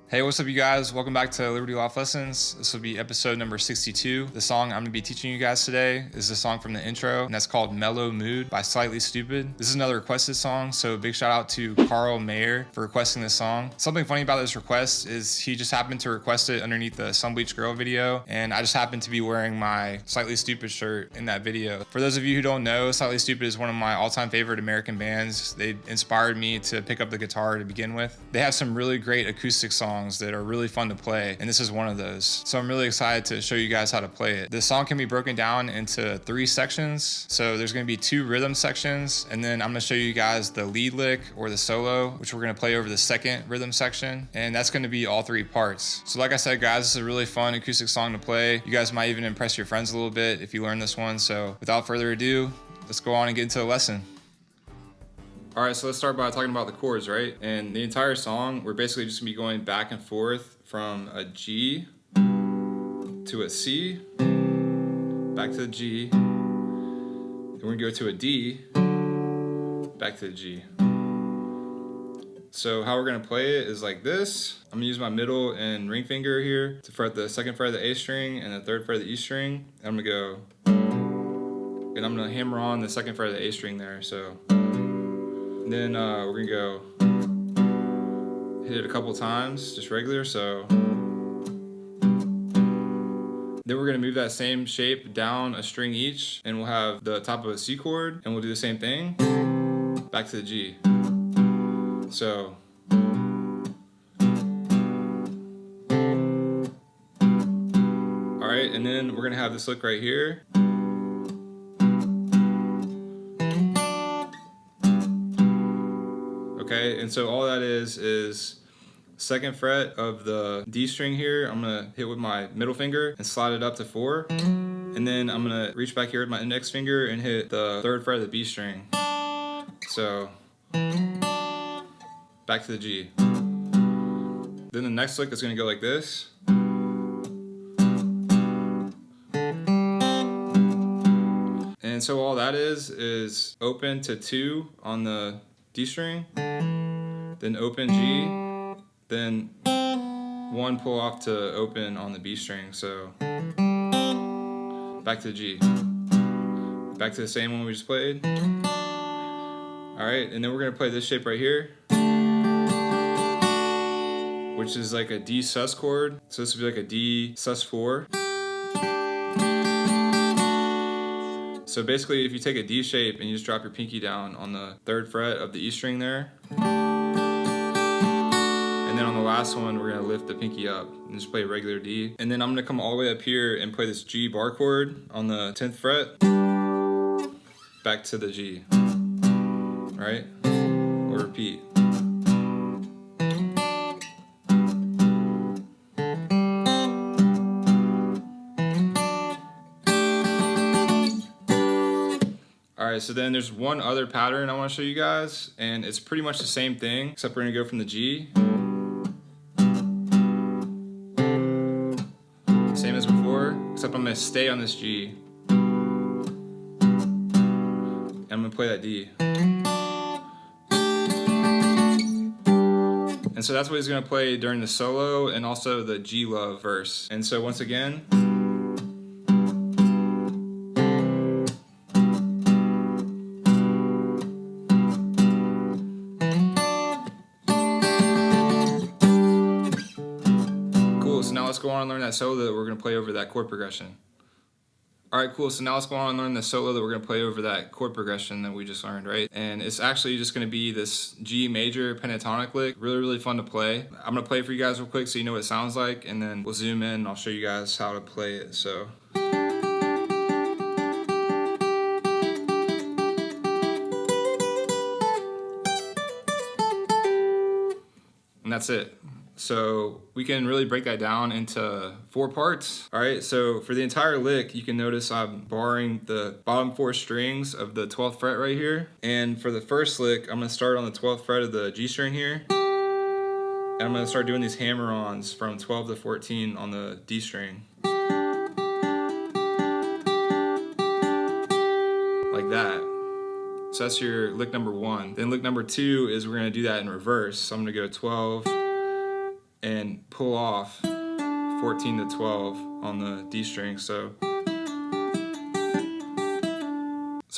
Hey, what's up, you guys? Welcome back to Liberty Life Lessons. This will be episode number 62. The song I'm going to be teaching you guys today is the song from the intro, and that's called Mellow Mood by Slightly Stoopid. This is another requested song, so big shout out to Karl for requesting this song. Something funny about this request is he just happened to request it underneath the Sun Bleach Girl video, and I just happened to be wearing my Slightly Stoopid shirt in that video. For those of you who don't know, Slightly Stoopid is one of my all-time favorite American bands. They inspired me to pick up the guitar to begin with. They have some really great acoustic songs that are really fun to play, and this is one of those. So I'm really excited to show you guys how to play it. The song can be broken down into 3 sections. So there's going to be 2 rhythm sections, and then I'm going to show you guys the lead lick or the solo, which we're going to play over the second rhythm section, and that's going to be all 3 parts. So like I said, guys, this is a really fun acoustic song to play. You guys might even impress your friends a little bit if you learn this one. So without further ado, let's go on and get into the lesson. All right, so let's start by talking about the chords, right? And the entire song, we're basically just gonna be going back and forth from a G to a C, back to the G, then we're gonna go to a D, back to the G. So how we're gonna play it is like this. I'm gonna use my middle and ring finger here to fret the second fret of the A string and the third fret of the E string. And I'm gonna go, and I'm gonna hammer on the second fret of the A string there, so. Then we're gonna go hit it a couple times, just regular, so. Then we're gonna move that same shape down a string each, and we'll have the top of a C chord, and we'll do the same thing, back to the G. So. All right, and then we're gonna have this lick right here. Okay, and so all that is second fret of the D string here. I'm gonna hit with my middle finger and slide it up to 4. And then I'm gonna reach back here with my index finger and hit the third fret of the B string. So, back to the G. Then the next lick is gonna go like this. And so all that is open to 2 on the D string, then open G, then 1 pull off to open on the B string, so back to the G, back to the same one we just played. Alright, and then we're going to play this shape right here, which is like a D sus chord, so this would be like a D sus 4. So basically, if you take a D shape and you just drop your pinky down on the third fret of the E string there, and then on the last one, we're gonna lift the pinky up and just play a regular D. And then I'm gonna come all the way up here and play this G bar chord on the 10th fret, back to the G, right? Or repeat. Alright, so then there's one other pattern I want to show you guys, and it's pretty much the same thing, except we're going to go from the G. Same as before, except I'm going to stay on this G. And I'm going to play that D. And so that's what he's going to play during the solo and also the G love verse. And so once again, so now let's go on and learn that solo that we're going to play over that chord progression. Alright, cool. So now let's go on and learn the solo that we're going to play over that chord progression that we just learned, right? And it's actually just going to be this G major pentatonic lick. Really, really fun to play. I'm going to play it for you guys real quick so you know what it sounds like, and then we'll zoom in and I'll show you guys how to play it. So. And that's it. So we can really break that down into 4 parts. All right, so for the entire lick, you can notice I'm barring the bottom 4 strings of the 12th fret right here. And for the first lick, I'm gonna start on the 12th fret of the G string here. And I'm gonna start doing these hammer-ons from 12 to 14 on the D string. Like that. So that's your lick number 1. Then lick number 2 is we're gonna do that in reverse. So I'm gonna go 12, and pull off 14 to 12 on the D string. So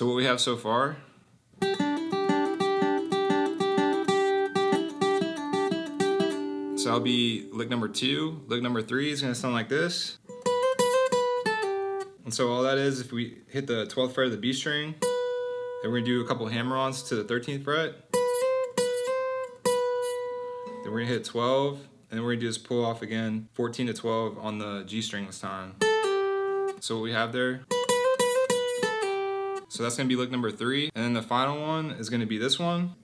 what we have so far, so that'll be lick number 2. Lick number 3 is going to sound like this. And so all that is, if we hit the 12th fret of the B string, then we're going to do a couple hammer-ons to the 13th fret. Then we're going to hit 12, and then we're going to do this pull off again, 14 to 12 on the G string this time. So what we have there, so that's going to be lick number 3, and then the final one is going to be this one.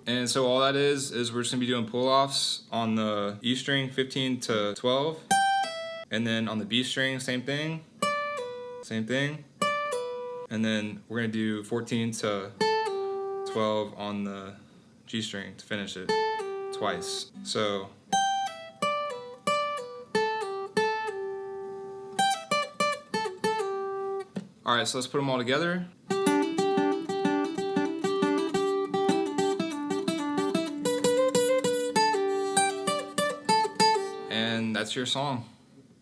And so all that is we're just going to be doing pull-offs on the E string, 15 to 12, and then on the B string, same thing, and then we're going to do 14 to 12 on the G string to finish it twice. So alright, so let's put them all together. And that's your song.